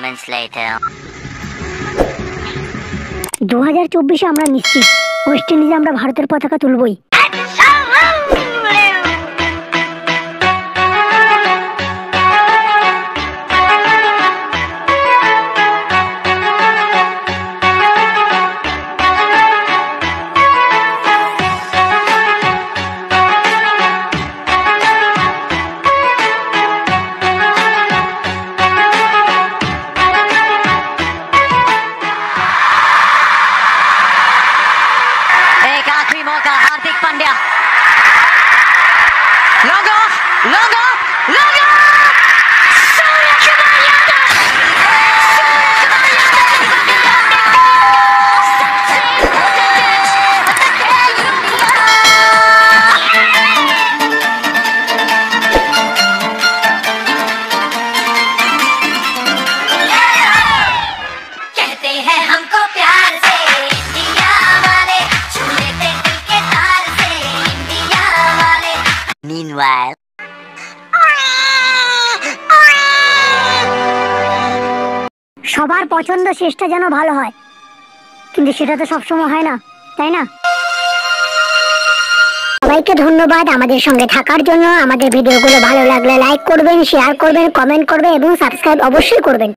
moments later. 2024 আমরা নিশ্চিত West ইন্ডিজে আমরা ভারতের পতাকা তুলবই। मौका हार्दिक पांड्या लॉन्ग ऑफ कहते हैं हमको प्यार से इंडिया वाले, छू लेते दिल के तार से इंडिया वाले। Meanwhile, সবার পছন্দ শেষটা যেন ভালো হয়, কিন্তু সেটা তো সবসময় হয় না, তাই না? সবাইকে ধন্যবাদ আমাদের সঙ্গে থাকার জন্য। আমাদের ভিডিওগুলো ভালো লাগলে লাইক করবেন, শেয়ার করবেন, কমেন্ট করবেন এবং সাবস্ক্রাইব অবশ্যই করবেন।